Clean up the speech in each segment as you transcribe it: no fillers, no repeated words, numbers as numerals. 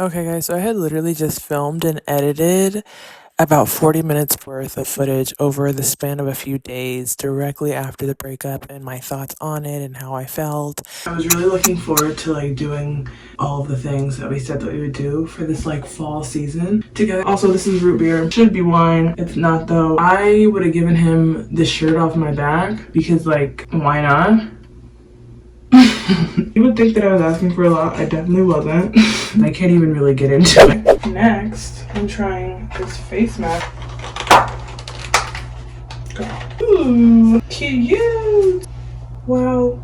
Okay guys, so I had literally just filmed and edited about 40 minutes worth of footage over the span of a few days directly after the breakup and my thoughts on it and how I felt. I was really looking forward to like doing all of the things that we said that we would do for this like fall season together. Also, this is root beer. Should be wine. It's not though. I would have given him the shirt off my back because like, why not? You would think that I was asking for a lot. I definitely wasn't. I can't even really get into it. Next, I'm trying this face mask. Ooh, cute. Wow.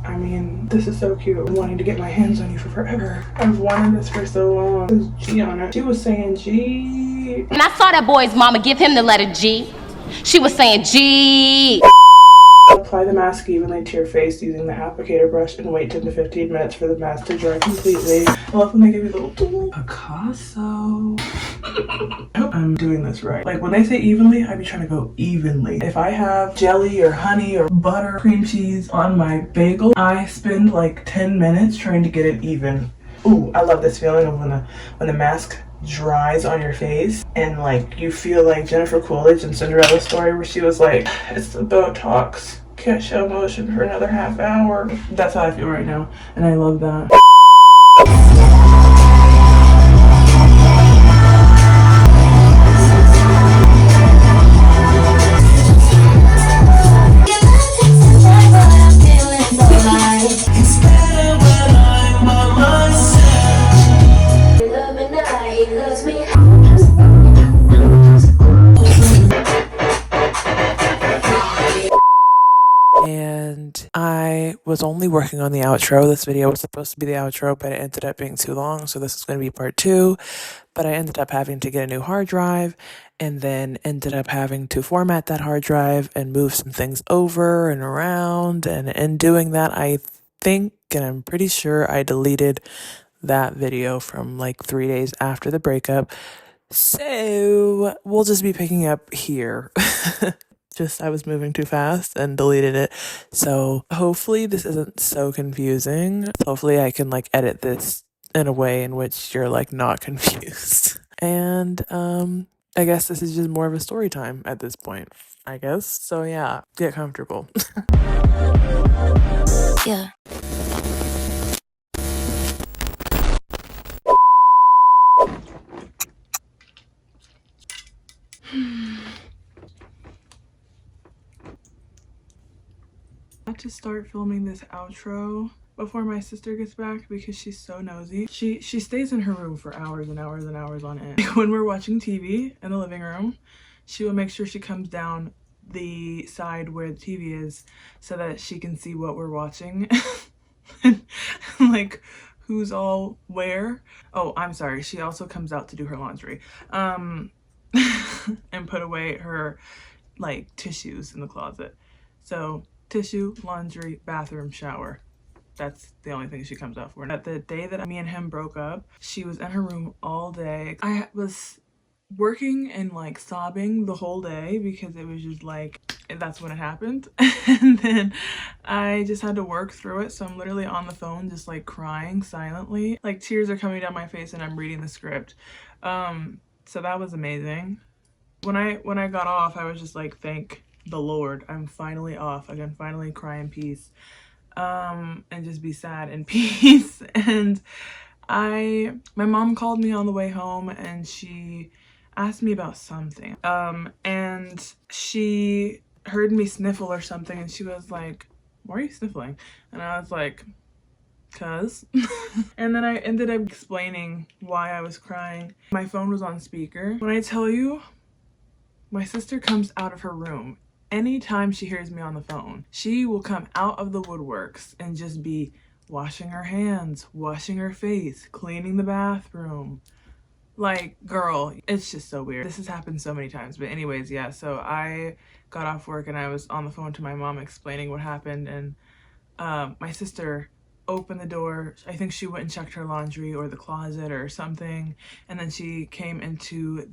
I mean, this is so cute. I'm wanting to get my hands on you for forever. I've wanted this for so long. There's G on it. She was saying G. When I saw that boy's mama give him the letter G, she was saying G. Apply the mask evenly to your face using the applicator brush and wait 10 to 15 minutes for the mask to dry completely. I love when they give you little tool. Picasso. I hope I'm doing this right. Like when they say evenly, I be trying to go evenly. If I have jelly or honey or butter, cream cheese on my bagel, I spend like 10 minutes trying to get it even. Ooh, I love this feeling of when the mask dries on your face and like you feel like Jennifer Coolidge in Cinderella's story where she was like, it's the Botox, can't show motion for another half hour. That's how I feel right now and I love that. And I was only working on the outro. This video was supposed to be the outro, but it ended up being too long, so this is going to be part 2. But I ended up having to get a new hard drive and then ended up having to format that hard drive and move some things over and around. And in doing that, I think, and I'm pretty sure I deleted that video from like 3 days after the breakup. So we'll just be picking up here. Just I was moving too fast and deleted it. So hopefully this isn't so confusing. Hopefully I can like edit this in a way in which you're like not confused. And I guess this is just more of a story time at this point, I guess. So yeah, get comfortable. Yeah. I had to start filming this outro before my sister gets back because she's so nosy. She stays in her room for hours and hours and hours on end. When we're watching TV in the living room, she will make sure she comes down the side where the TV is so that she can see what we're watching. Like who's all where. Oh, I'm sorry. She also comes out to do her laundry. And put away her like tissues in the closet. So tissue, laundry, bathroom, shower. That's the only thing she comes out for. At the day that me and him broke up, she was in her room all day. I was working and like sobbing the whole day because it was just like, that's when it happened. And then I just had to work through it. So I'm literally on the phone just like crying silently. Like tears are coming down my face and I'm reading the script. So that was amazing. When I got off, I was just like, thank the Lord, I'm finally off. I can finally cry in peace, and just be sad in peace. And my mom called me on the way home and she asked me about something. And she heard me sniffle or something and she was like, why are you sniffling? And I was like, cuz. And then I ended up explaining why I was crying. My phone was on speaker. When I tell you, my sister comes out of her room anytime she hears me on the phone. She will come out of the woodworks and just be washing her hands, washing her face, cleaning the bathroom. Like, girl, it's just so weird. This has happened so many times. But anyways, yeah, so I got off work and I was on the phone to my mom explaining what happened, and my sister opened the door. I think she went and checked her laundry or the closet or something, and then she came into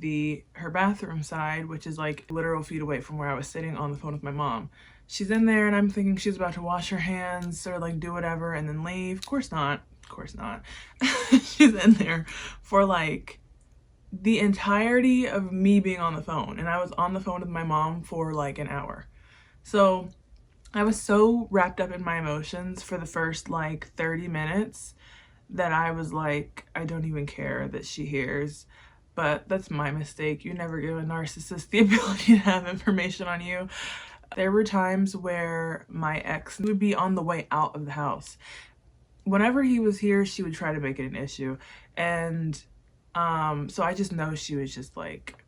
her bathroom side, which is like literal feet away from where I was sitting on the phone with my mom. She's in there and I'm thinking she's about to wash her hands or like do whatever and then leave. Of course not. Of course not. She's in there for like the entirety of me being on the phone, and I was on the phone with my mom for like an hour. So I was so wrapped up in my emotions for the first like 30 minutes that I was like, I don't even care that she hears. But that's my mistake. You never give a narcissist the ability to have information on you. There were times where my ex would be on the way out of the house. Whenever he was here, she would try to make it an issue. And so I just know she was just like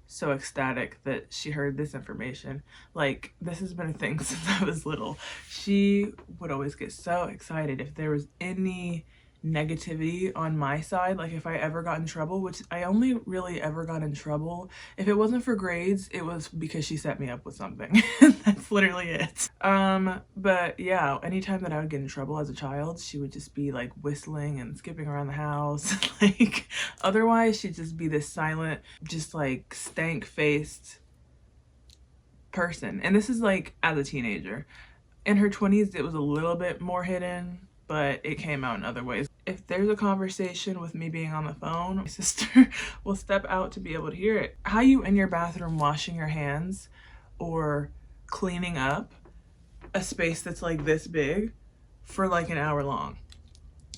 so ecstatic that she heard this information. Like, this has been a thing since I was little. She would always get so excited if there was any negativity on my side, like if I ever got in trouble, which I only really ever got in trouble if it wasn't for grades, it was because she set me up with something. That's literally it. But yeah, anytime that I would get in trouble as a child, she would just be like whistling and skipping around the house. Like, otherwise she'd just be this silent, just like stank-faced person. And this is like as a teenager. In her 20s, it was a little bit more hidden, but it came out in other ways. If there's a conversation with me being on the phone, my sister will step out to be able to hear it. How you in your bathroom washing your hands or cleaning up a space that's like this big for like an hour long?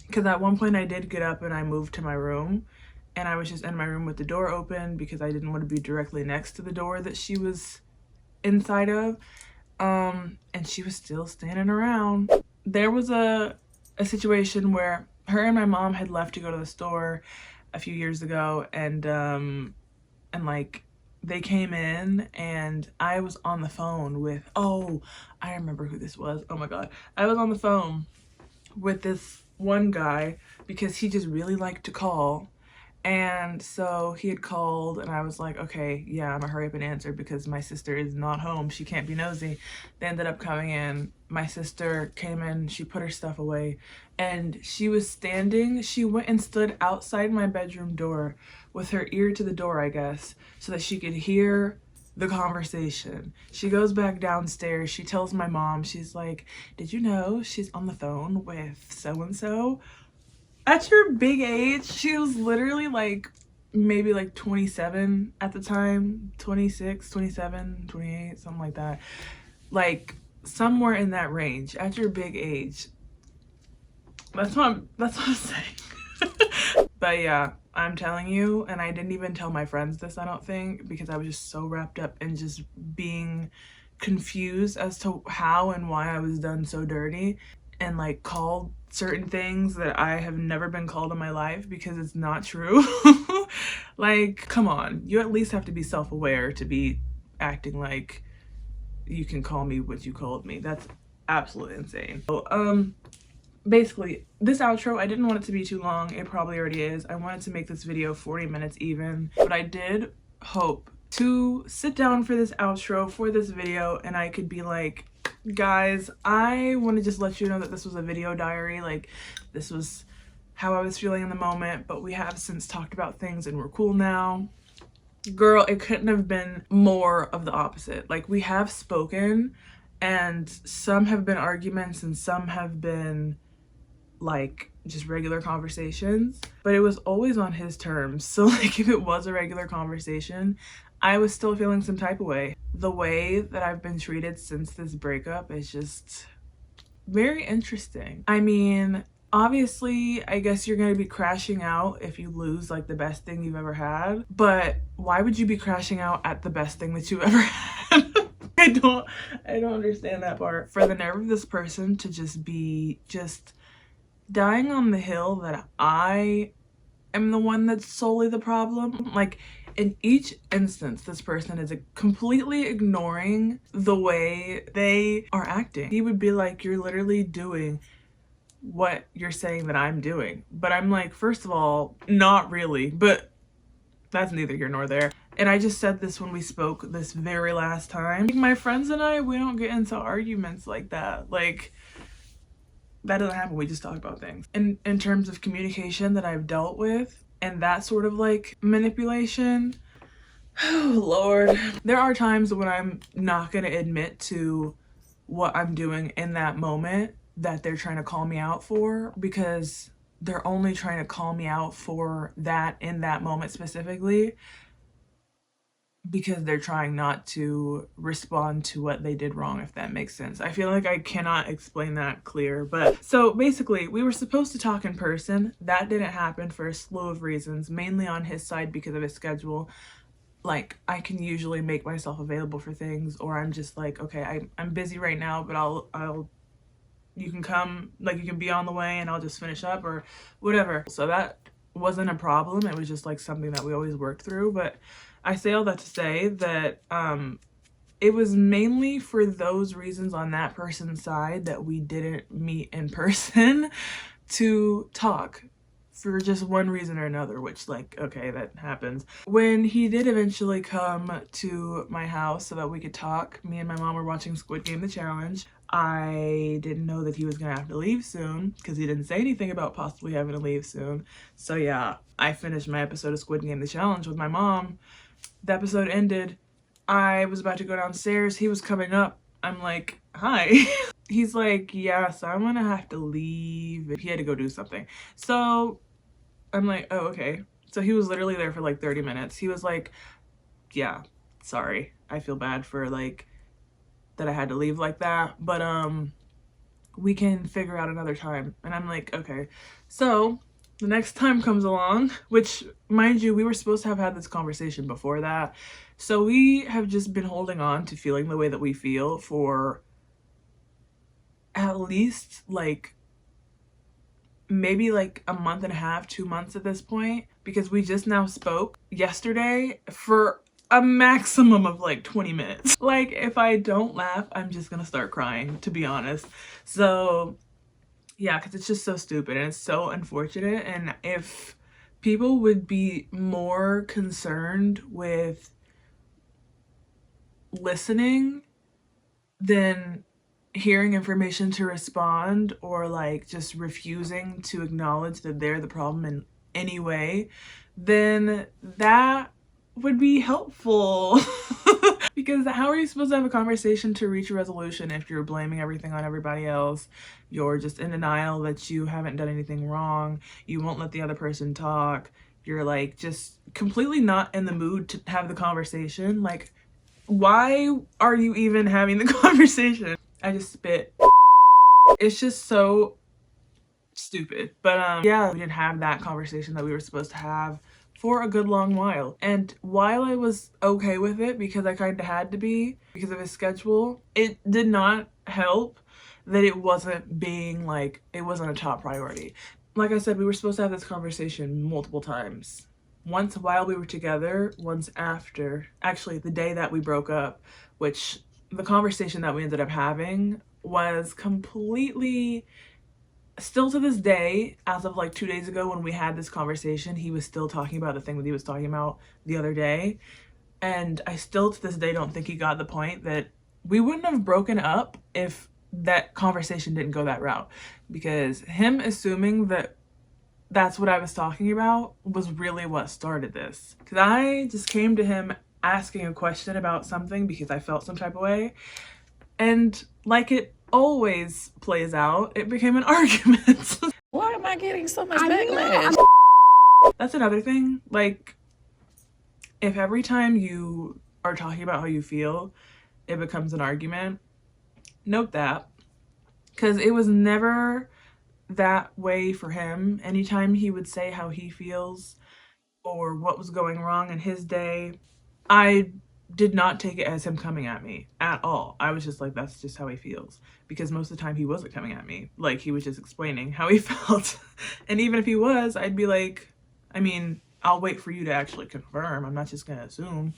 Because at one point I did get up and I moved to my room, and I was just in my room with the door open because I didn't want to be directly next to the door that she was inside of. And she was still standing around. There was a situation where her and my mom had left to go to the store a few years ago, and like they came in and I was on the phone with, oh, I remember who this was. Oh my God. I was on the phone with this one guy because he just really liked to call. And so he had called and I was like, okay, yeah, I'm gonna hurry up and answer because my sister is not home. She can't be nosy. They ended up coming in. My sister came in, she put her stuff away, and she was standing. She went and stood outside my bedroom door with her ear to the door, I guess, so that she could hear the conversation. She goes back downstairs. She tells my mom, she's like, did you know she's on the phone with so-and-so? At your big age, she was literally like maybe like 27 at the time, 26, 27, 28, something like that. Like somewhere in that range at your big age. That's what I'm saying. But yeah, I'm telling you, and I didn't even tell my friends this, I don't think, because I was just so wrapped up in just being confused as to how and why I was done so dirty and like called certain things that I have never been called in my life because it's not true. Like, come on, you at least have to be self-aware to be acting like you can call me what you called me. That's absolutely insane. So, basically, this outro, I didn't want it to be too long. It probably already is. I wanted to make this video 40 minutes even, but I did hope to sit down for this outro for this video and I could be like, guys, I want to just let you know that this was a video diary. Like, this was how I was feeling in the moment, but we have since talked about things and we're cool now. Girl, it couldn't have been more of the opposite. Like, we have spoken, and some have been arguments and some have been like just regular conversations, but it was always on his terms. So like, if it was a regular conversation, I was still feeling some type of way. The way that I've been treated since this breakup is just very interesting. I mean, obviously, I guess you're gonna be crashing out if you lose like the best thing you've ever had, but why would you be crashing out at the best thing that you've ever had? I don't understand that part. For the nerve of this person to just be dying on the hill that I am the one that's solely the problem. Like, in each instance, this person is completely ignoring the way they are acting. He would be like, you're literally doing what you're saying that I'm doing. But I'm like, first of all, not really, but that's neither here nor there. And I just said this when we spoke this very last time. Like, my friends and I, we don't get into arguments like that. Like, that doesn't happen. We just talk about things. In terms of communication that I've dealt with and that sort of like manipulation, oh Lord. There are times when I'm not gonna admit to what I'm doing in that moment that they're trying to call me out for, because they're only trying to call me out for that in that moment specifically, because they're trying not to respond to what they did wrong, if that makes sense. I feel like I cannot explain that clear, but so basically we were supposed to talk in person. That didn't happen for a slew of reasons, mainly on his side because of his schedule. Like, I can usually make myself available for things, or I'm just like, okay, I'm busy right now, but I'll you can come, like, you can be on the way and I'll just finish up or whatever. So that wasn't a problem. It was just like something that we always worked through. But I say all that to say that it was mainly for those reasons on that person's side that we didn't meet in person to talk, for just one reason or another, which, like, okay, that happens. When he did eventually come to my house so that we could talk, me and my mom were watching Squid Game The Challenge. I didn't know that he was gonna have to leave soon because he didn't say anything about possibly having to leave soon. So yeah, I finished my episode of Squid Game The Challenge with my mom. The episode ended. I was about to go downstairs. He was coming up. I'm like, hi. He's like, yeah, so I'm gonna have to leave. He had to go do something. So I'm like, oh, okay. So he was literally there for like 30 minutes. He was like, yeah, sorry. I feel bad for like that I had to leave like that, but we can figure out another time. And I'm like, okay. So the next time comes along, which, mind you, we were supposed to have had this conversation before that. So we have just been holding on to feeling the way that we feel for at least like maybe like a month and a half, 2 months at this point, because we just now spoke yesterday for a maximum of like 20 minutes. Like, if I don't laugh, I'm just gonna start crying, to be honest. So yeah, because it's just so stupid and it's so unfortunate. And if people would be more concerned with listening than hearing information to respond, or like just refusing to acknowledge that they're the problem in any way, then that would be helpful. Because how are you supposed to have a conversation to reach a resolution if you're blaming everything on everybody else? You're just in denial that you haven't done anything wrong. You won't let the other person talk. You're like just completely not in the mood to have the conversation. Like, why are you even having the conversation? I just spit. It's just so stupid. But yeah, we didn't have that conversation that we were supposed to have for a good long while. And while I was okay with it, because I kind of had to be because of his schedule, it did not help that it wasn't being like, it wasn't a top priority. Like I said, we were supposed to have this conversation multiple times. Once while we were together, once after, actually the day that we broke up, which the conversation that we ended up having was completely, still to this day, as of like 2 days ago when we had this conversation, he was still talking about the thing that he was talking about the other day. And I still to this day don't think he got the point that we wouldn't have broken up if that conversation didn't go that route. Because him assuming that that's what I was talking about was really what started this. Because I just came to him asking a question about something because I felt some type of way. And like it always plays out, it became an argument. Why am I getting so much backlash? That's another thing. Like, if every time you are talking about how you feel, it becomes an argument, note that. Because it was never that way for him. Anytime he would say how he feels or what was going wrong in his day, I did not take it as him coming at me at all. I was just like, that's just how he feels. Because most of the time he wasn't coming at me. Like, he was just explaining how he felt. And even if he was, I'd be like, I mean, I'll wait for you to actually confirm. I'm not just gonna assume.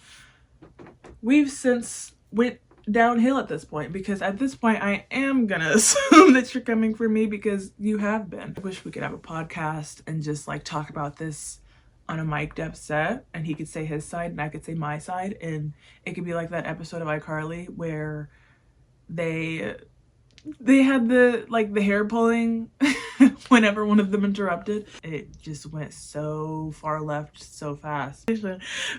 We've since went downhill at this point, because at this point I am gonna assume that you're coming for me because you have been. I wish we could have a podcast and just like talk about this on a mic'd up set, and he could say his side and I could say my side, and it could be like that episode of iCarly where they had the like the hair pulling whenever one of them interrupted. It just went so far left so fast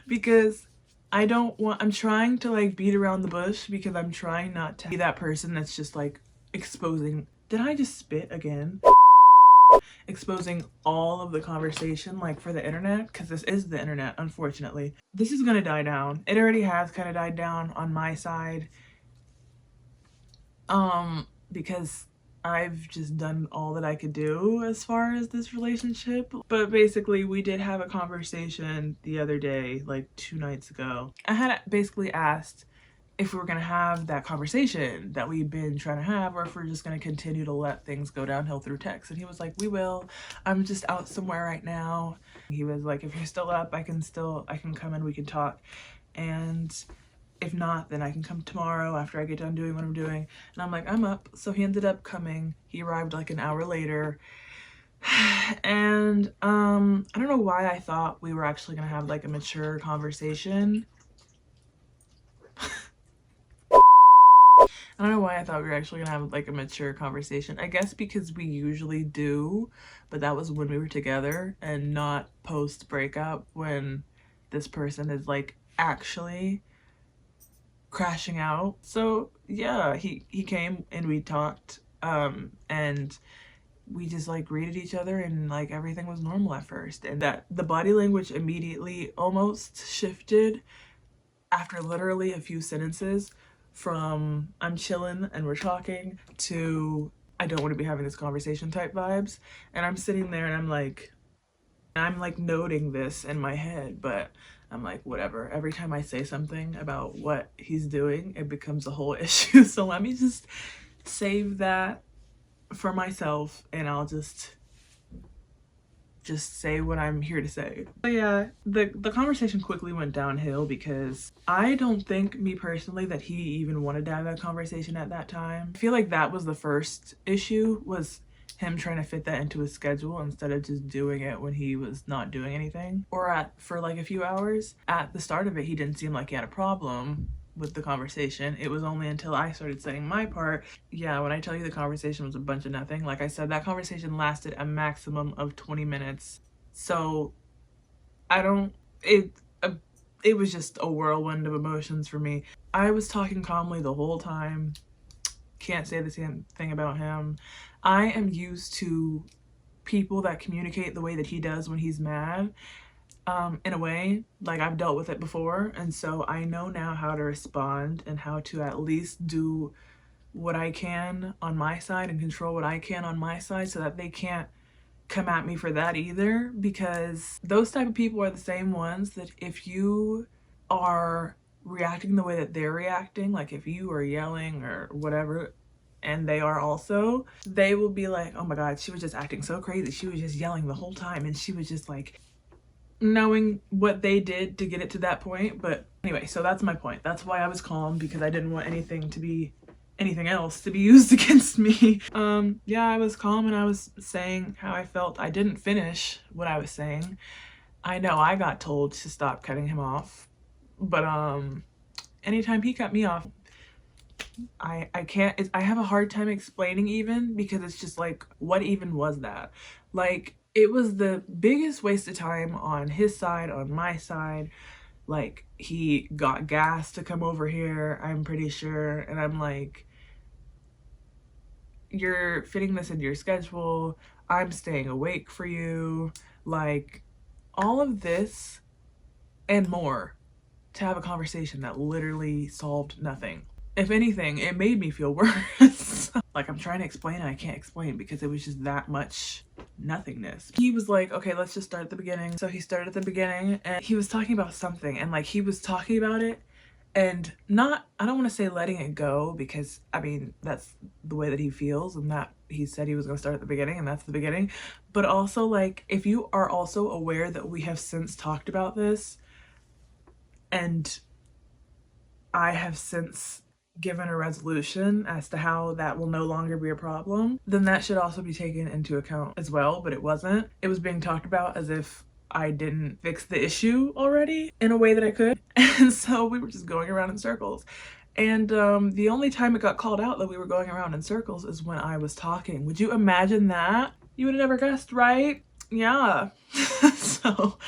because I'm trying to like beat around the bush, because I'm trying not to be that person that's just like exposing. Did I just spit again? exposing all of the conversation like for the internet, because this is the internet, unfortunately. This is gonna die down. It already has kind of died down on my side, because I've just done all that I could do as far as this relationship. But basically, we did have a conversation the other day, like 2 nights ago. I had basically asked if we were gonna have that conversation that we've been trying to have, or if we're just gonna continue to let things go downhill through text. And he was like, we will. I'm just out somewhere right now. He was like, if you're still up, I can come and we can talk. And if not, then I can come tomorrow after I get done doing what I'm doing. And I'm like, I'm up. So he ended up coming. He arrived like an hour later. And I don't know why I thought we were actually gonna have like a mature conversation. I don't know why I thought we were actually gonna have like a mature conversation. I guess because we usually do, but that was when we were together and not post breakup, when this person is like actually crashing out. So yeah, he came and we talked, and we just like greeted each other, and like everything was normal at first. And that the body language immediately almost shifted after literally a few sentences, from I'm chilling and we're talking to I don't want to be having this conversation type vibes. And I'm sitting there and I'm like noting this in my head, but I'm like, whatever. Every time I say something about what he's doing, it becomes a whole issue. So let me just save that for myself, and I'll just say what I'm here to say. So yeah, the conversation quickly went downhill because I don't think, me personally, that he even wanted to have that conversation at that time. I feel like that was the first issue, was him trying to fit that into his schedule instead of just doing it when he was not doing anything, or for like a few hours. At the start of it, he didn't seem like he had a problem with the conversation. It was only until I started saying my part. Yeah, when I tell you the conversation was a bunch of nothing, like I said, that conversation lasted a maximum of 20 minutes. So it was just a whirlwind of emotions for me. I was talking calmly the whole time. Can't say the same thing about him. I am used to people that communicate the way that he does when he's mad. In a way, like I've dealt with it before, and so I know now how to respond and how to at least do what I can on my side and control what I can on my side, so that they can't come at me for that either, because those type of people are the same ones that if you are reacting the way that they're reacting, like if you are yelling or whatever, and they are also, they will be like, oh my god, she was just acting so crazy, she was just yelling the whole time, and she was just like, knowing what they did to get it to that point. But anyway, so that's my point. That's why I was calm, because I didn't want anything else to be used against me. Yeah, I was calm and I was saying how I felt. I didn't finish what I was saying. I know I got told to stop cutting him off, but anytime he cut me off, I can't, I have a hard time explaining, even because it's just like, what even was that? Like, it was the biggest waste of time on his side, on my side. Like, he got gas to come over here, I'm pretty sure, and I'm like, you're fitting this into your schedule, I'm staying awake for you, like all of this and more, to have a conversation that literally solved nothing. If anything, it made me feel worse. Like, I'm trying to explain and I can't explain because it was just that much nothingness. He was like, okay, let's just start at the beginning. So he started at the beginning and he was talking about something, and like he was talking about it and not, I don't want to say letting it go, because I mean, that's the way that he feels, and that he said he was going to start at the beginning, and that's the beginning. But also, like, if you are also aware that we have since talked about this and I have since given a resolution as to how that will no longer be a problem, then that should also be taken into account as well. But it wasn't. It was being talked about as if I didn't fix the issue already in a way that I could. And so we were just going around in circles. And the only time it got called out that we were going around in circles is when I was talking. Would you imagine that? You would have never guessed, right? Yeah. So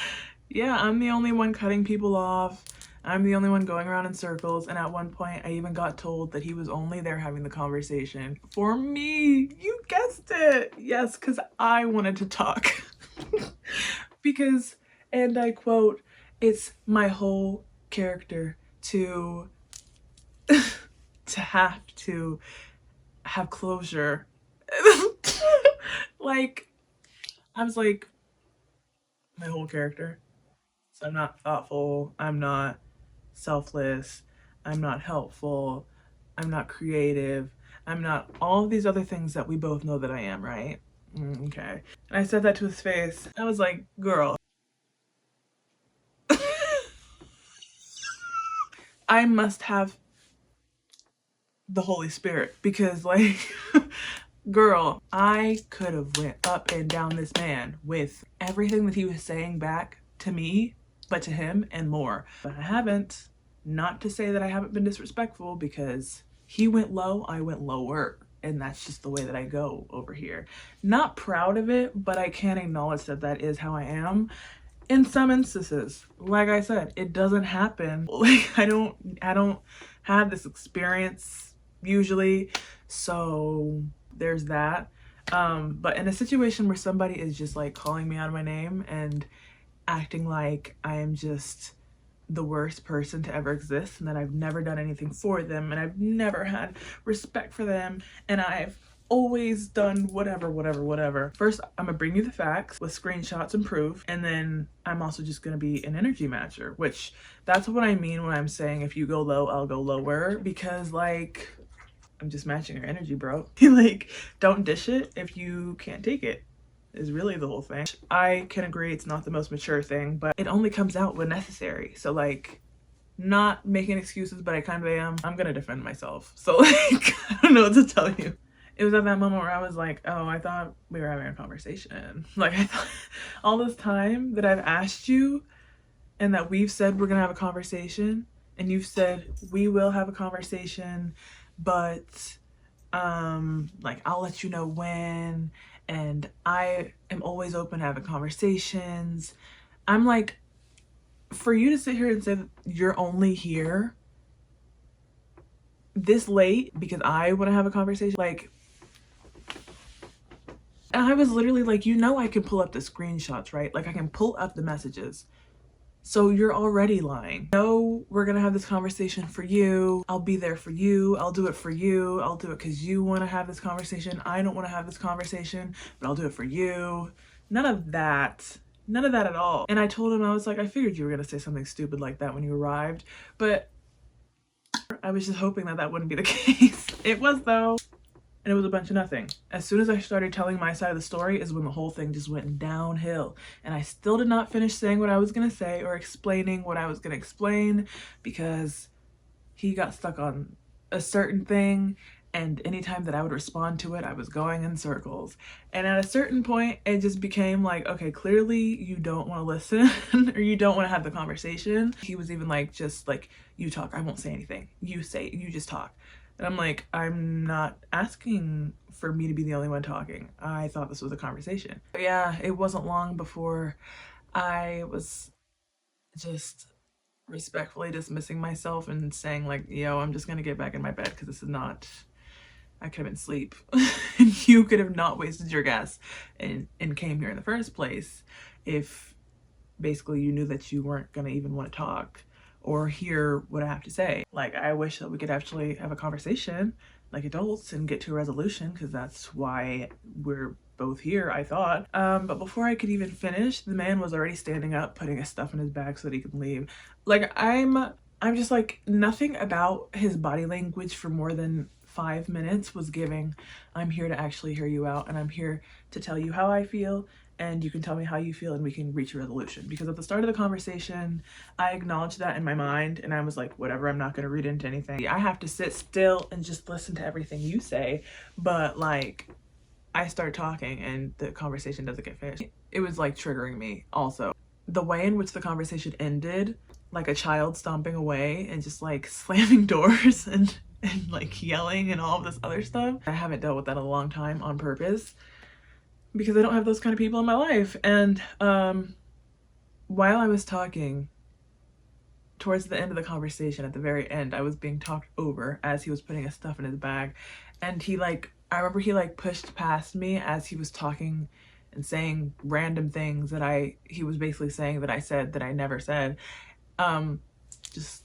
yeah, I'm the only one cutting people off. I'm the only one going around in circles, and at one point I even got told that he was only there having the conversation for me. You guessed it. Yes, because I wanted to talk. Because, and I quote, it's my whole character to to have closure. Like, I was like, my whole character. So I'm not thoughtful, I'm not selfless, I'm not helpful, I'm not creative, I'm not all of these other things that we both know that I am, right? Okay. And I said that to his face. I was like, girl. I must have the Holy Spirit because like girl, I could have went up and down this man with everything that he was saying back to me, but to him and more. But I haven't. Not to say that I haven't been disrespectful, because he went low, I went lower. And that's just the way that I go over here. Not proud of it, but I can acknowledge that that is how I am. In some instances, like I said, it doesn't happen. Like I don't have this experience usually. So there's that. But in a situation where somebody is just like calling me out of my name and acting like I am just the worst person to ever exist and that I've never done anything for them and I've never had respect for them and I've always done whatever. First, I'm gonna bring you the facts with screenshots and proof, and then I'm also just gonna be an energy matcher, which that's what I mean when I'm saying if you go low, I'll go lower, because like I'm just matching your energy, bro. Like, don't dish it if you can't take it, is really the whole thing. I can agree it's not the most mature thing, but it only comes out when necessary. So like, not making excuses, but I kind of am. I'm gonna defend myself. So like, I don't know what to tell you. It was at that moment where I was like, oh, I thought we were having a conversation. Like I thought all this time that I've asked you and that we've said we're gonna have a conversation and you've said we will have a conversation, but like I'll let you know when, and I am always open to having conversations. I'm like, for you to sit here and say that you're only here this late because I want to have a conversation, like, and I was literally like, you know, I can pull up the screenshots, right? Like I can pull up the messages. So you're already lying. No, we're gonna have this conversation for you. I'll be there for you. I'll do it for you. I'll do it because you want to have this conversation. I don't want to have this conversation, but I'll do it for you. None of that. None of that at all. And I told him, I was like, I figured you were gonna say something stupid like that when you arrived, but I was just hoping that that wouldn't be the case. It was though. And it was a bunch of nothing. As soon as I started telling my side of the story is when the whole thing just went downhill. And I still did not finish saying what I was gonna say or explaining what I was gonna explain, because he got stuck on a certain thing, and anytime that I would respond to it, I was going in circles. And at a certain point, it just became like, okay, clearly you don't want to listen or you don't want to have the conversation. He was even like, just like, you talk, I won't say anything. You just talk. And I'm like, I'm not asking for me to be the only one talking. I thought this was a conversation. But yeah, it wasn't long before I was just respectfully dismissing myself and saying like, yo, I'm just gonna get back in my bed because this is not, I could have been asleep. And you could have not wasted your gas and came here in the first place if basically you knew that you weren't gonna even want to talk or hear what I have to say. Like, I wish that we could actually have a conversation like adults and get to a resolution, because that's why we're both here, I thought. But before I could even finish, the man was already standing up, putting his stuff in his bag so that he could leave. Like, I'm just like, nothing about his body language for more than 5 minutes was giving, I'm here to actually hear you out, and I'm here to tell you how I feel, and you can tell me how you feel and we can reach a resolution. Because at the start of the conversation, I acknowledged that in my mind and I was like, whatever, I'm not gonna read into anything. I have to sit still and just listen to everything you say, but like, I start talking and the conversation doesn't get finished. It was like triggering me also. The way in which the conversation ended, like a child stomping away and just like slamming doors and like yelling and all of this other stuff. I haven't dealt with that in a long time on purpose, because I don't have those kind of people in my life. And while I was talking, towards the end of the conversation, at the very end, I was being talked over as he was putting his stuff in his bag, and he like, I remember he like pushed past me as he was talking and saying random things that he was basically saying that I said that I never said. Just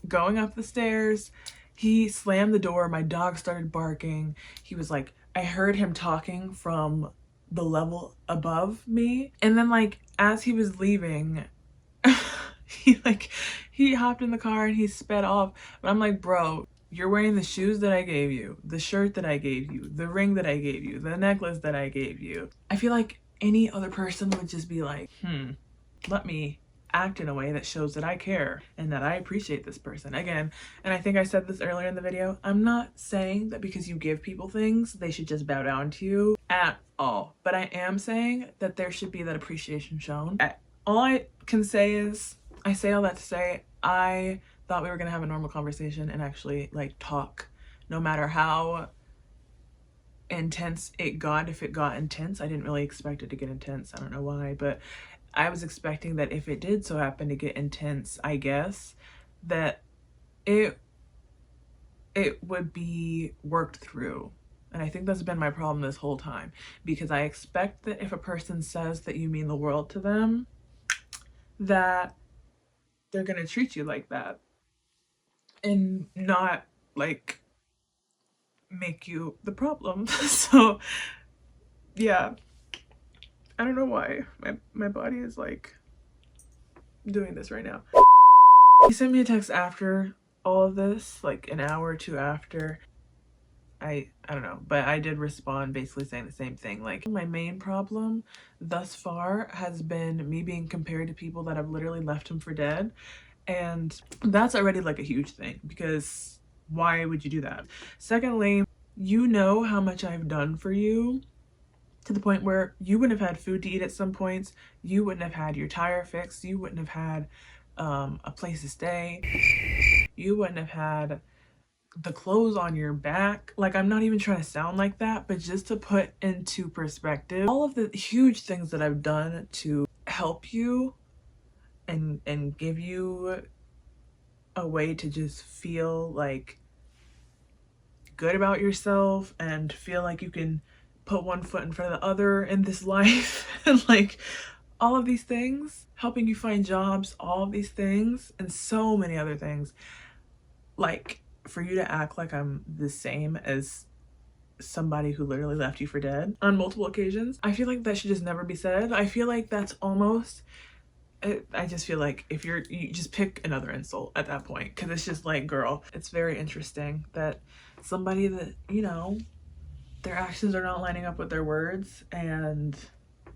going up the stairs, he slammed the door, my dog started barking. He was like, I heard him talking from the level above me, and then like as he was leaving, he hopped in the car and he sped off. But I'm like, bro, you're wearing the shoes that I gave you, the shirt that I gave you, the ring that I gave you, the necklace that I gave you. I feel like any other person would just be like, let me act in a way that shows that I care and that I appreciate this person. Again, and I think I said this earlier in the video, I'm not saying that because you give people things, they should just bow down to you at all. But I am saying that there should be that appreciation shown. All I can say is, I say all that to say, I thought we were gonna have a normal conversation and actually like talk, no matter how intense it got. If it got intense, I didn't really expect it to get intense. I don't know why, but I was expecting that if it did so happen to get intense, I guess, that it would be worked through. And I think that's been my problem this whole time, because I expect that if a person says that you mean the world to them, that they're gonna treat you like that and not like make you the problem. So yeah, I don't know why my body is like doing this right now. He sent me a text after all of this, like an hour or two after. I don't know, but I did respond basically saying the same thing. Like, my main problem thus far has been me being compared to people that have literally left him for dead, and that's already like a huge thing, because why would you do that? Secondly, you know how much I've done for you, to the point where you wouldn't have had food to eat at some points, you wouldn't have had your tire fixed, you wouldn't have had a place to stay, you wouldn't have had the clothes on your back. Like, I'm not even trying to sound like that, but just to put into perspective all of the huge things that I've done to help you and give you a way to just feel like good about yourself and feel like you can put one foot in front of the other in this life, and like all of these things, helping you find jobs, all of these things, and so many other things. Like, for you to act like I'm the same as somebody who literally left you for dead on multiple occasions, I feel like that should just never be said. I feel like that's almost, I just feel like if you just pick another insult at that point, because it's just like, girl, it's very interesting that somebody that, you know, their actions are not lining up with their words, and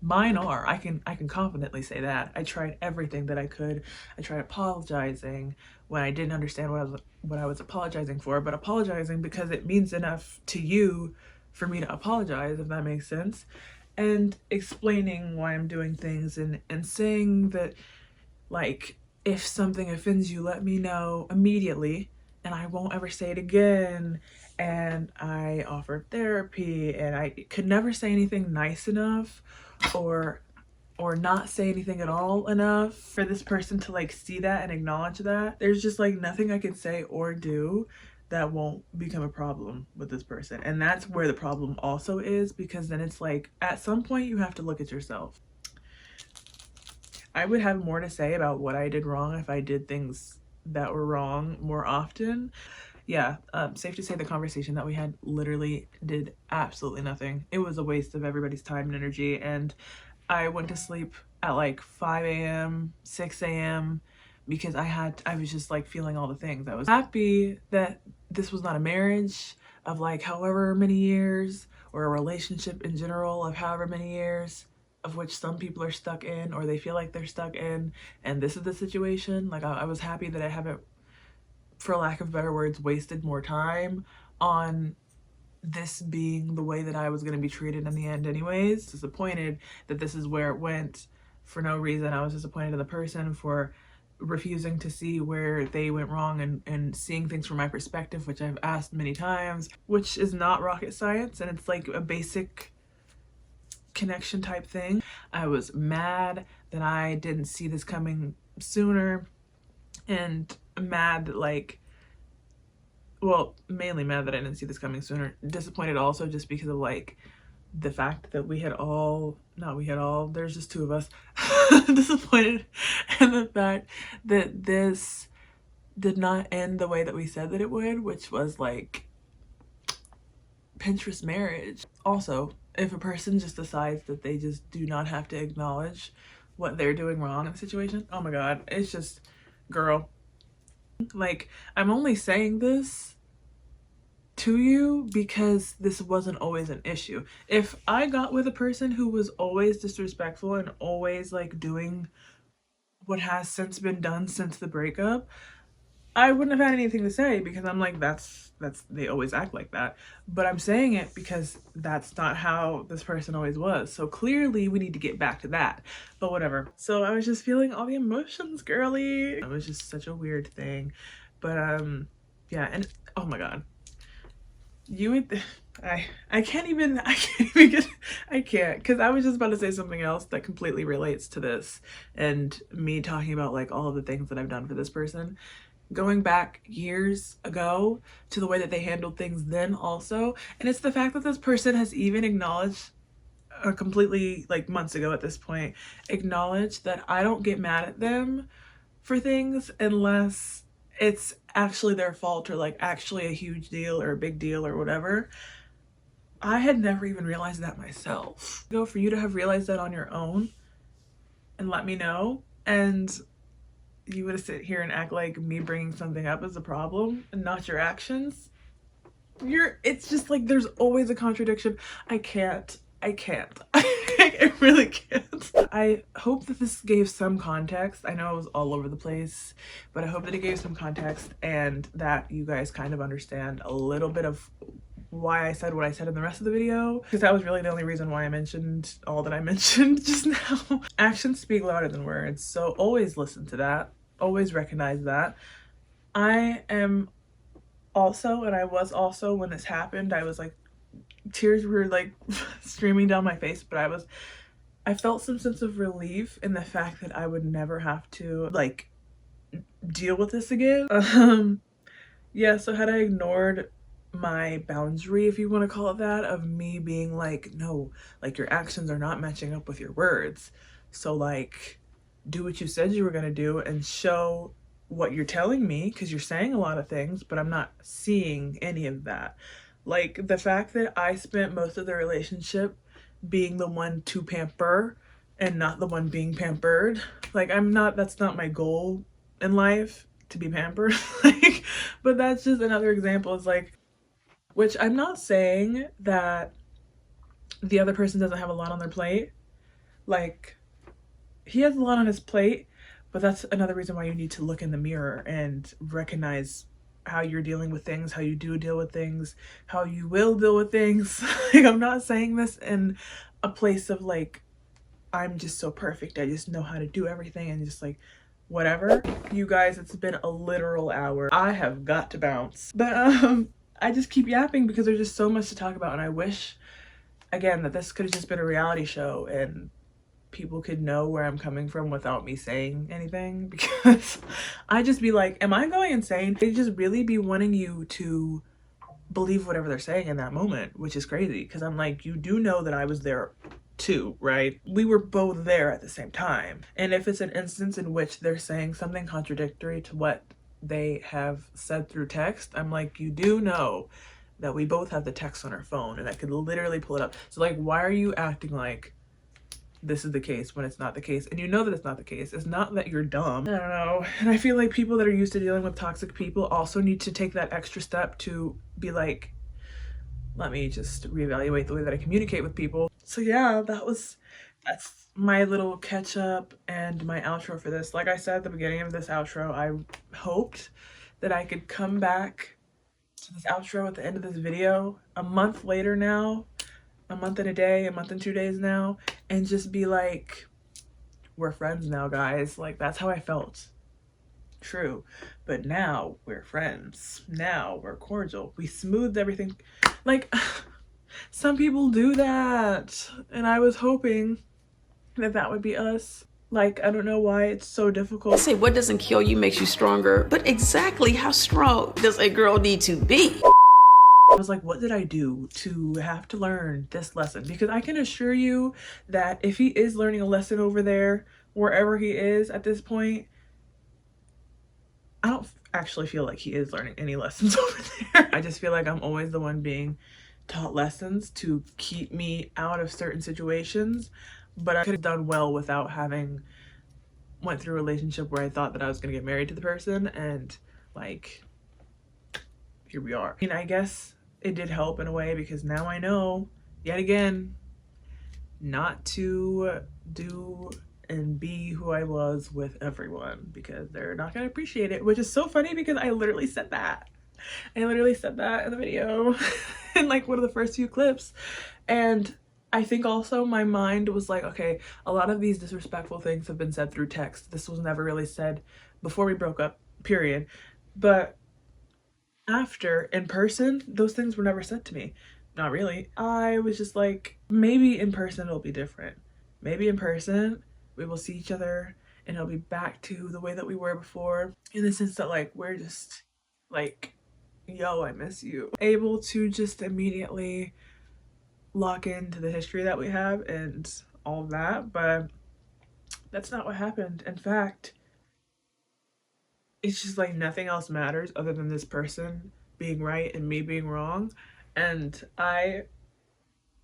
mine are. I can confidently say that. I tried everything that I could. I tried apologizing when I didn't understand what I was apologizing for, but apologizing because it means enough to you for me to apologize, if that makes sense. And explaining why I'm doing things, and saying that, like, if something offends you, let me know immediately and I won't ever say it again. And I offered therapy, and I could never say anything nice enough or not say anything at all enough for this person to like see that and acknowledge that. There's just like nothing I can say or do that won't become a problem with this person. And that's where the problem also is, because then it's like, at some point you have to look at yourself. I would have more to say about what I did wrong if I did things that were wrong more often. Yeah, safe to say the conversation that we had literally did absolutely nothing. It was a waste of everybody's time and energy, and I went to sleep at like 5 a.m., 6 a.m. because I was just like feeling all the things. I was happy that this was not a marriage of like however many years, or a relationship in general of however many years, of which some people are stuck in, or they feel like they're stuck in, and this is the situation. Like, I was happy that I haven't, for lack of better words, wasted more time on this being the way that I was going to be treated in the end anyways. Disappointed that this is where it went for no reason. I was disappointed in the person for refusing to see where they went wrong, and seeing things from my perspective, which I've asked many times, which is not rocket science, and it's like a basic connection type thing. I was mad that I didn't see this coming sooner. and mad that like, well, mainly mad that I didn't see this coming sooner. Disappointed also just because of like the fact that we had all, not we had all, there's just two of us, disappointed in the fact that this did not end the way that we said that it would, which was like Pinterest marriage. Also, if a person just decides that they just do not have to acknowledge what they're doing wrong in the situation, oh my god, it's just, girl, like, I'm only saying this to you because this wasn't always an issue. If I got with a person who was always disrespectful and always like doing what has since been done since the breakup, I wouldn't have had anything to say because I'm like, that's they always act like that. But I'm saying it because that's not how this person always was. So clearly we need to get back to that. But whatever. So I was just feeling all the emotions, girly. It was just such a weird thing. But yeah, and oh my god. You would I can't even get, I can't, because I was just about to say something else that completely relates to this and me talking about like all of the things that I've done for this person. Going back years ago to the way that they handled things then also, and it's the fact that this person has even acknowledged completely like months ago at this point, acknowledged that I don't get mad at them for things unless it's actually their fault or like actually a huge deal or a big deal or whatever. I had never even realized that myself. So for you to have realized that on your own and let me know, and you would sit here and act like me bringing something up is a problem and not your actions. It's just like there's always a contradiction. I can't. I really can't. I hope that this gave some context. I know it was all over the place, but I hope that it gave some context and that you guys kind of understand a little bit of why I said what I said in the rest of the video, because that was really the only reason why I mentioned all that I mentioned just now. Actions speak louder than words, so always listen to that. Always recognize that. I am also, and I was also when this happened, I was like, tears were like streaming down my face, but I felt some sense of relief in the fact that I would never have to like deal with this again. Yeah, so had I ignored my boundary, if you want to call it that, of me being like, no, like your actions are not matching up with your words, so like do what you said you were going to do and show what you're telling me, because you're saying a lot of things but I'm not seeing any of that. Like the fact that I spent most of the relationship being the one to pamper and not the one being pampered, like that's not my goal in life, to be pampered. Like, but that's just another example. It's like, which I'm not saying that the other person doesn't have a lot on their plate. Like, he has a lot on his plate, but that's another reason why you need to look in the mirror and recognize how you're dealing with things, how you do deal with things, how you will deal with things. Like, I'm not saying this in a place of like, I'm just so perfect, I just know how to do everything and just like whatever. You guys, it's been a literal hour. I have got to bounce. But I just keep yapping because there's just so much to talk about, and I wish again that this could have just been a reality show and people could know where I'm coming from without me saying anything, because I just be like, am I going insane? They just really be wanting you to believe whatever they're saying in that moment, which is crazy, because I'm like, you do know that I was there too, right? We were both there at the same time. And if it's an instance in which they're saying something contradictory to what they have said through text, I'm like, you do know that we both have the text on our phone and I could literally pull it up. So like, why are you acting like this is the case when it's not the case? And you know that it's not the case. It's not that you're dumb. I don't know. And I feel like people that are used to dealing with toxic people also need to take that extra step to be like, let me just reevaluate the way that I communicate with people. So yeah, that's my little catch up and my outro for this. Like I said at the beginning of this outro, I hoped that I could come back to this outro at the end of this video a month later now, a month and a day, a month and 2 days now, and just be like, we're friends now, guys. Like, that's how I felt. True. But now we're friends. Now we're cordial. We smoothed everything. Like, some people do that. And I was hoping that that would be us. Like, I don't know why it's so difficult. Say what doesn't kill you makes you stronger, but exactly how strong does a girl need to be? I was like, what did I do to have to learn this lesson? Because I can assure you that if he is learning a lesson over there, wherever he is at this point, I don't actually feel like he is learning any lessons over there. I just feel like I'm always the one being taught lessons to keep me out of certain situations, but I could have done well without having went through a relationship where I thought that I was gonna get married to the person, and like, here we are. I mean, I guess it did help in a way because now I know, yet again, not to do and be who I was with everyone because they're not gonna appreciate it, which is so funny because I literally said that. I literally said that in the video in like one of the first few clips. And I think also my mind was like, okay, a lot of these disrespectful things have been said through text. This was never really said before we broke up, period. But after, in person, those things were never said to me. Not really. I was just like, maybe in person it'll be different. Maybe in person we will see each other and it'll be back to the way that we were before, in the sense that like we're just like, yo, I miss you. Able to just immediately lock into the history that we have and all of that, but that's not what happened. In fact, it's just like nothing else matters other than this person being right and me being wrong. And I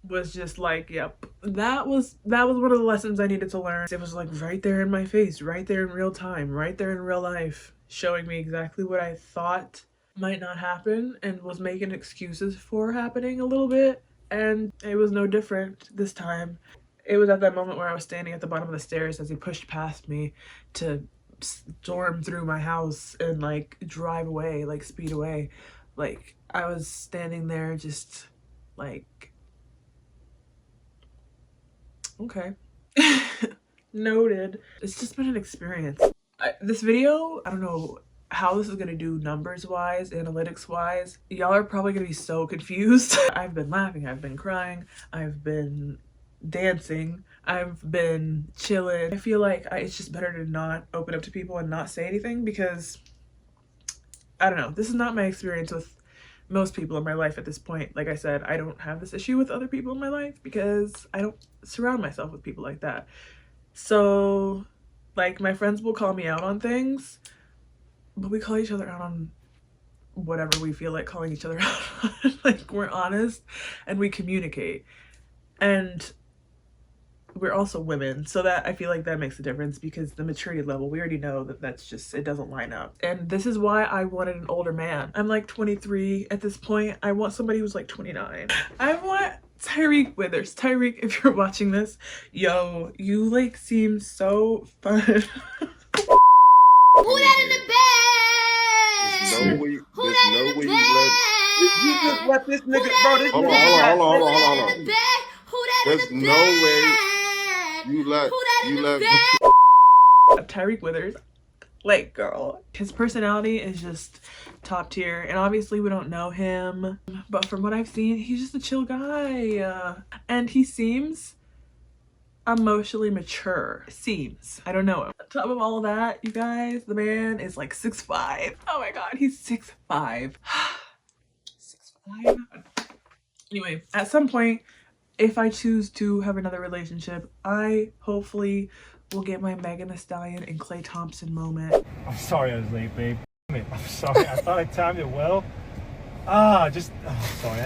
was just like, yep, that was one of the lessons I needed to learn. It was like right there in my face, right there in real time, right there in real life, showing me exactly what I thought might not happen and was making excuses for happening a little bit. And it was no different this time. It was at that moment where I was standing at the bottom of the stairs as he pushed past me to storm through my house and like drive away, like speed away. Like I was standing there just like, okay. Noted. It's just been an experience. This video, I don't know how this is gonna do numbers wise, analytics wise. Y'all are probably gonna be so confused. I've been laughing, I've been crying, I've been dancing, I've been chilling. I feel like it's just better to not open up to people and not say anything because I don't know, this is not my experience with most people in my life at this point. Like I said, I don't have this issue with other people in my life because I don't surround myself with people like that. So like my friends will call me out on things, but we call each other out on whatever we feel like calling each other out on. Like we're honest and we communicate. And we're also women, so that I feel like that makes a difference because the maturity level, we already know that that's just, it doesn't line up. And this is why I wanted an older man. I'm like 23 at this point. I want somebody who's like 29. I want Tyreek Withers. Tyreek, if you're watching this, yo, you like seem so fun. Who that in the bed? There's no way. Who There's that no in the way bed? you You just let this nigga, Who bro, that this in the nigga. bed? Hold on. Who that in the bed? Who that in There's the no bed? way you let Who that in you the let bed? Tyreek Withers, like, girl, his personality is just top tier, and obviously we don't know him, but from what I've seen, he's just a chill guy, and he seems emotionally mature. Seems. I don't know him. On top of all of that, you guys, the man is like 6'5". Oh my god, he's 6'5". 6'5". Anyway, at some point, if I choose to have another relationship, I hopefully will get my Megan Thee Stallion and Klay Thompson moment. I'm sorry I was late, babe. I'm sorry. I thought I timed it well. Sorry.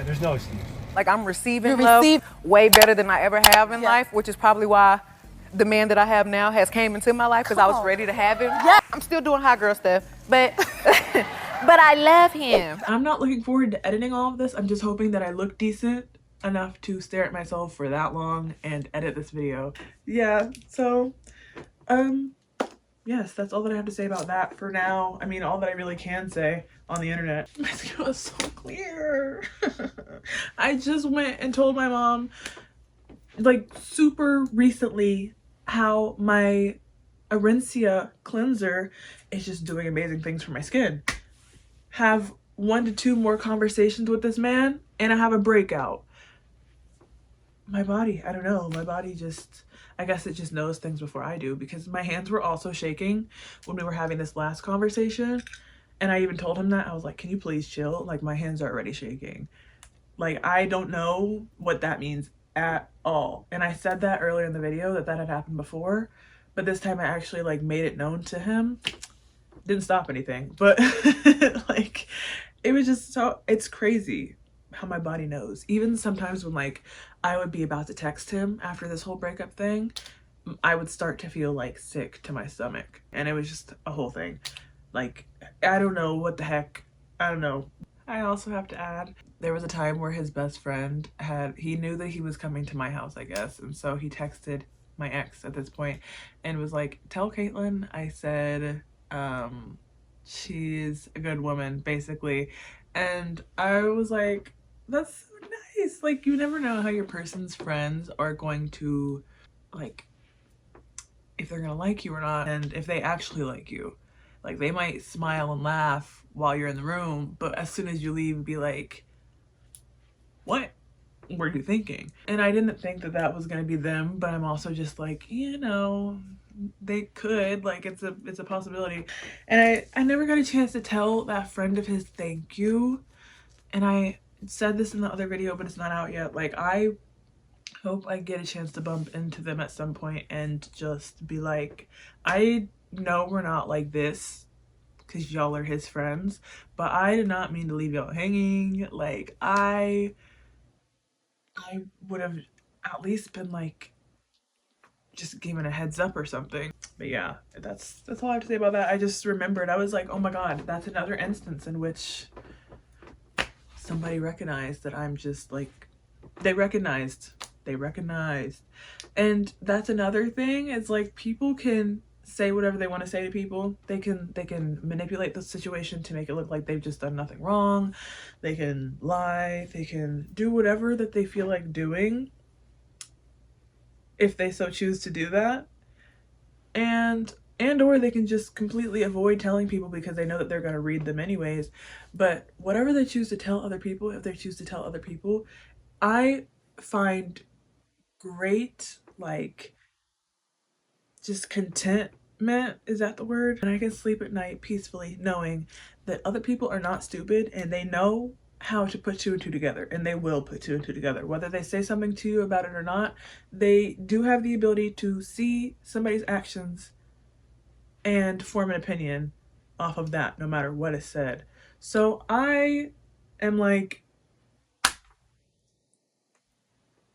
There's no excuse. Like I'm receiving love way better than I ever have in life, which is probably why the man that I have now has came into my life because I was ready to have him. Yeah. I'm still doing hot girl stuff, but but I love him. I'm not looking forward to editing all of this. I'm just hoping that I look decent enough to stare at myself for that long and edit this video. Yeah, so yes, that's all that I have to say about that for now. I mean, all that I really can say on the internet. My skin was so clear. I just went and told my mom like super recently how my Arencia cleanser is just doing amazing things for my skin. Have 1 to 2 more conversations with this man and I have a breakout. My body, I don't know, my body just, I guess it just knows things before I do, because my hands were also shaking when we were having this last conversation. And I even told him that. I was like, can you please chill? Like, my hands are already shaking. Like, I don't know what that means at all. And I said that earlier in the video that had happened before, but this time I actually like made it known to him. Didn't stop anything, but like, it was just so, it's crazy how my body knows. Even sometimes when like I would be about to text him after this whole breakup thing, I would start to feel like sick to my stomach, and it was just a whole thing. Like, I don't know what the heck. I don't know. I also have to add, there was a time where his best friend he knew that he was coming to my house, I guess, and so he texted my ex at this point and was like, tell Caitlin I said she's a good woman, basically. And I was like, that's so nice. Like, you never know how your person's friends are going to, like, if they're gonna like you or not, and if they actually like you. Like, they might smile and laugh while you're in the room, but as soon as you leave, be like, what were you thinking? And I didn't think that that was gonna be them, but I'm also just like, you know, they could, like, it's a possibility. And I never got a chance to tell that friend of his thank you. And I said this in the other video, but it's not out yet. Like, I hope I get a chance to bump into them at some point and just be like, I know we're not like this because y'all are his friends, but I did not mean to leave y'all hanging. Like, I would have at least been like, just given a heads up or something. But yeah, that's all I have to say about that. I just remembered, I was like, oh my god, that's another instance in which somebody recognized that I'm just like, they recognized. And that's another thing, is like, people can say whatever they want to say to people. They can manipulate the situation to make it look like they've just done nothing wrong. They can lie, they can do whatever that they feel like doing if they so choose to do that. And or they can just completely avoid telling people because they know that they're going to read them anyways. But whatever they choose to tell other people, if they choose to tell other people, I find great, like, just contentment, is that the word? And I can sleep at night peacefully knowing that other people are not stupid, and they know how to put two and two together, and they will put two and two together. Whether they say something to you about it or not, they do have the ability to see somebody's actions and form an opinion off of that, no matter what is said. So I am like,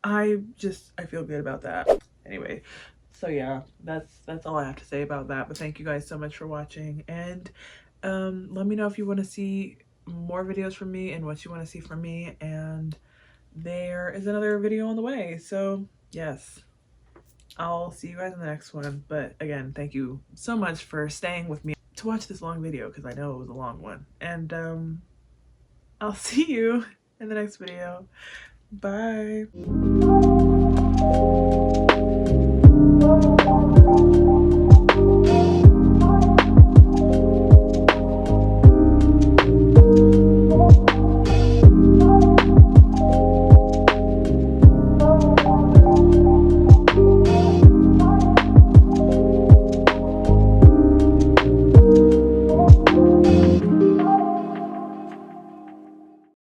I feel good about that. Anyway, so yeah, that's all I have to say about that. But thank you guys so much for watching, and let me know if you want to see more videos from me and what you want to see from me, and there is another video on the way. So yes, I'll see you guys in the next one. But again, thank you so much for staying with me to watch this long video, because I know it was a long one. And I'll see you in the next video. Bye.